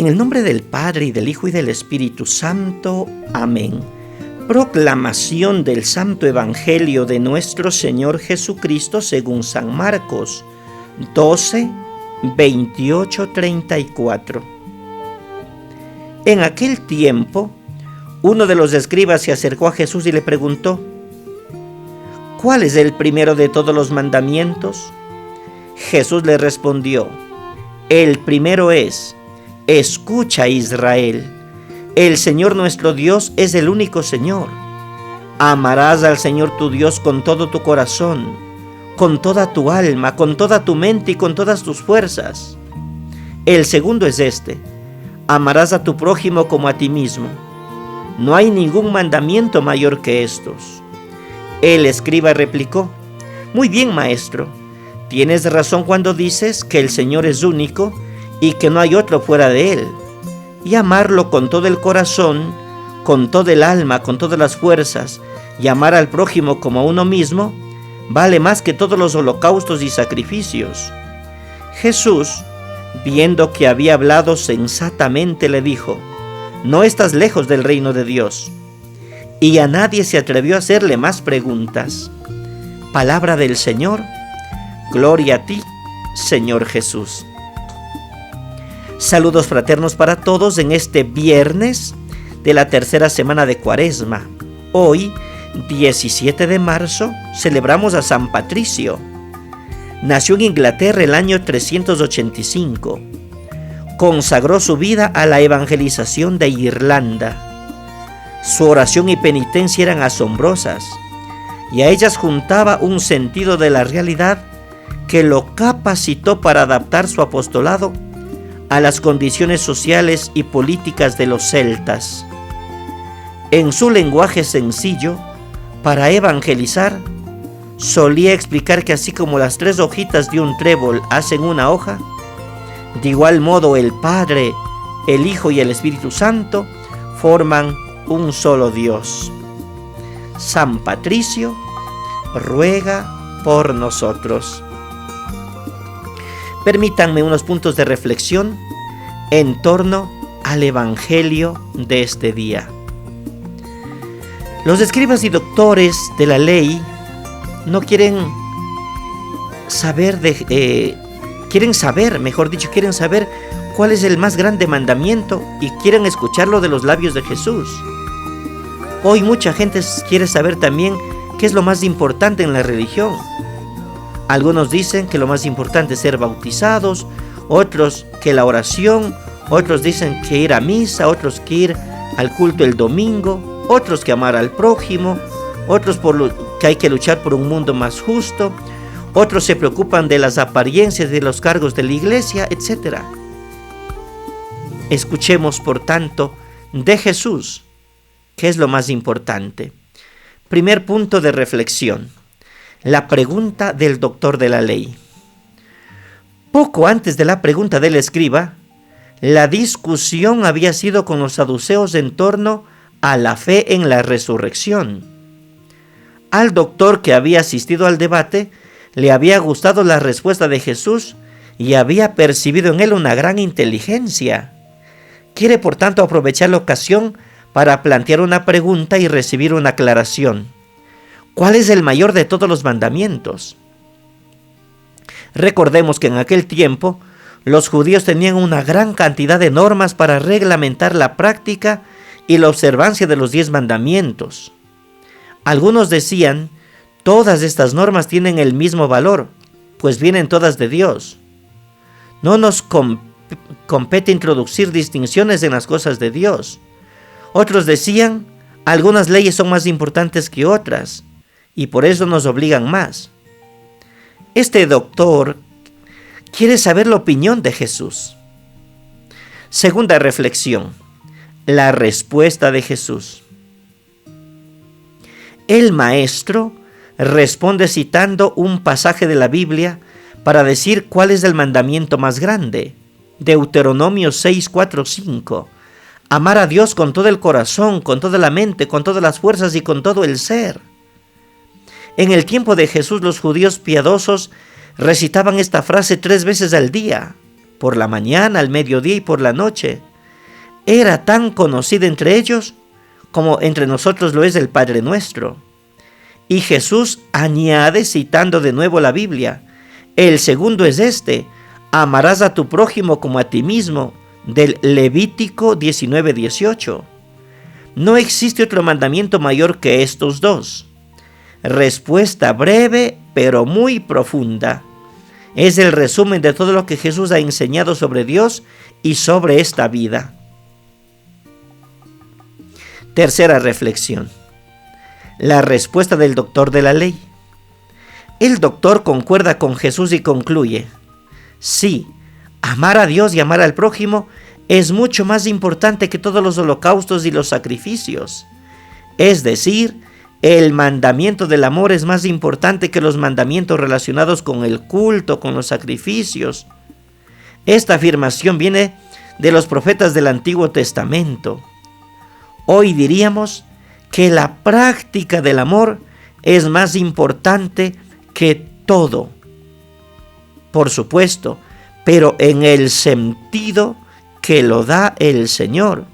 En el nombre del Padre, y del Hijo, y del Espíritu Santo. Amén. Proclamación del Santo Evangelio de nuestro Señor Jesucristo según San Marcos 12, 28, 34. En aquel tiempo, uno de los escribas se acercó a Jesús y le preguntó: ¿cuál es el primero de todos los mandamientos? Jesús le respondió: el primero es: escucha, Israel, el Señor nuestro Dios es el único Señor. Amarás al Señor tu Dios con todo tu corazón, con toda tu alma, con toda tu mente y con todas tus fuerzas. El segundo es este: amarás a tu prójimo como a ti mismo. No hay ningún mandamiento mayor que estos. El escriba replicó: muy bien, maestro, tienes razón cuando dices que el Señor es único y que no hay otro fuera de Él, y amarlo con todo el corazón, con todo el alma, con todas las fuerzas, y amar al prójimo como a uno mismo, vale más que todos los holocaustos y sacrificios. Jesús, viendo que había hablado sensatamente, le dijo: no estás lejos del reino de Dios. Y a nadie se atrevió a hacerle más preguntas. Palabra del Señor. Gloria a ti, Señor Jesús. Saludos fraternos para todos en este viernes de la tercera semana de Cuaresma. Hoy, 17 de marzo, celebramos a San Patricio. Nació en Inglaterra el año 385. Consagró su vida a la evangelización de Irlanda. Su oración y penitencia eran asombrosas, y a ellas juntaba un sentido de la realidad que lo capacitó para adaptar su apostolado a las condiciones sociales y políticas de los celtas. En su lenguaje sencillo, para evangelizar, solía explicar que así como las tres hojitas de un trébol hacen una hoja, de igual modo el Padre, el Hijo y el Espíritu Santo forman un solo Dios. San Patricio ruega por nosotros. Permítanme unos puntos de reflexión en torno al Evangelio de este día. Los escribas y doctores de la ley no quieren saber cuál es el más grande mandamiento y quieren escucharlo de los labios de Jesús. Hoy mucha gente quiere saber también qué es lo más importante en la religión. Algunos dicen que lo más importante es ser bautizados, otros que la oración, otros dicen que ir a misa, otros que ir al culto el domingo, otros que amar al prójimo, otros que hay que luchar por un mundo más justo, otros se preocupan de las apariencias de los cargos de la iglesia, etc. Escuchemos, por tanto, de Jesús, ¿qué es lo más importante? Primer punto de reflexión: la pregunta del doctor de la ley. Poco antes de la pregunta del escriba, la discusión había sido con los saduceos en torno a la fe en la resurrección. Al doctor que había asistido al debate le había gustado la respuesta de Jesús y había percibido en él una gran inteligencia. Quiere, por tanto, aprovechar la ocasión para plantear una pregunta y recibir una aclaración. ¿Cuál es el mayor de todos los mandamientos? Recordemos que en aquel tiempo los judíos tenían una gran cantidad de normas para reglamentar la práctica y la observancia de los 10 mandamientos. Algunos decían: todas estas normas tienen el mismo valor, pues vienen todas de Dios. No nos compete introducir distinciones en las cosas de Dios. Otros decían: algunas leyes son más importantes que otras, y por eso nos obligan más. Este doctor quiere saber la opinión de Jesús. Segunda reflexión: la respuesta de Jesús. El maestro responde citando un pasaje de la Biblia para decir cuál es el mandamiento más grande. Deuteronomio 6, 4, 5. Amar a Dios con todo el corazón, con toda la mente, con todas las fuerzas y con todo el ser. En el tiempo de Jesús, los judíos piadosos recitaban esta frase 3 veces al día, por la mañana, al mediodía y por la noche, era tan conocida entre ellos como entre nosotros lo es el Padre Nuestro. Y Jesús añade, citando de nuevo la Biblia, el segundo es este: amarás a tu prójimo como a ti mismo, del Levítico 19:18. No existe otro mandamiento mayor que estos dos. Respuesta breve pero muy profunda. Es el resumen de todo lo que Jesús ha enseñado sobre Dios y sobre esta vida. Tercera reflexión. La respuesta del doctor de la ley. El doctor concuerda con Jesús y concluye: sí, amar a Dios y amar al prójimo es mucho más importante que todos los holocaustos y los sacrificios. Es decir, el mandamiento del amor es más importante que los mandamientos relacionados con el culto, con los sacrificios. Esta afirmación viene de los profetas del Antiguo Testamento. Hoy diríamos que la práctica del amor es más importante que todo. Por supuesto, pero en el sentido que lo da el Señor.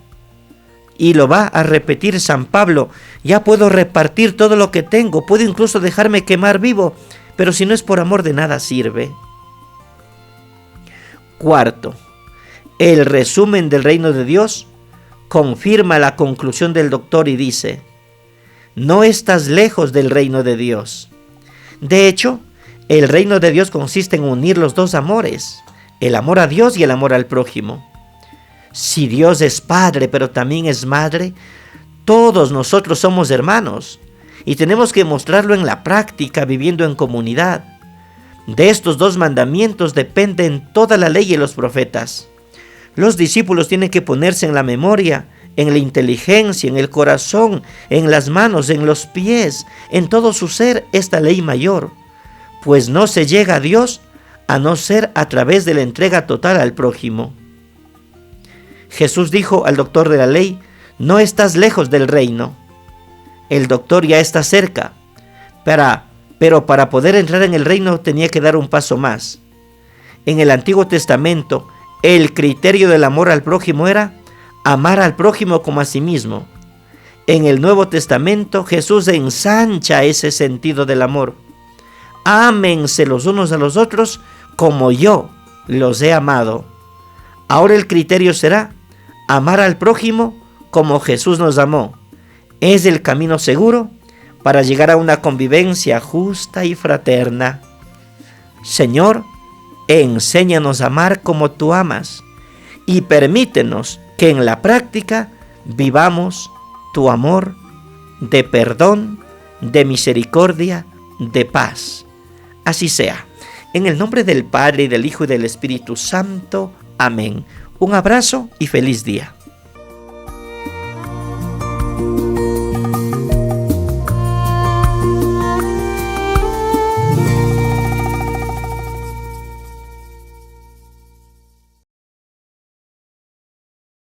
Y lo va a repetir San Pablo: ya puedo repartir todo lo que tengo, puedo incluso dejarme quemar vivo, pero si no es por amor de nada sirve. Cuarto, el resumen del reino de Dios confirma la conclusión del doctor y dice: no estás lejos del reino de Dios. De hecho, el reino de Dios consiste en unir los dos amores, el amor a Dios y el amor al prójimo. Si Dios es Padre, pero también es Madre, todos nosotros somos hermanos y tenemos que mostrarlo en la práctica, viviendo en comunidad. De estos dos mandamientos dependen toda la ley y los profetas. Los discípulos tienen que ponerse en la memoria, en la inteligencia, en el corazón, en las manos, en los pies, en todo su ser, esta ley mayor, pues no se llega a Dios a no ser a través de la entrega total al prójimo. Jesús dijo al doctor de la ley: no estás lejos del reino. El doctor ya está cerca, pero para poder entrar en el reino tenía que dar un paso más. En el Antiguo Testamento, el criterio del amor al prójimo era amar al prójimo como a sí mismo. En el Nuevo Testamento, Jesús ensancha ese sentido del amor. Ámense los unos a los otros como yo los he amado. Ahora el criterio será amar al prójimo como Jesús nos amó. Es el camino seguro para llegar a una convivencia justa y fraterna. Señor, enséñanos a amar como tú amas y permítenos que en la práctica vivamos tu amor de perdón, de misericordia, de paz. Así sea. En el nombre del Padre, y del Hijo, y del Espíritu Santo. Amén. Un abrazo y feliz día.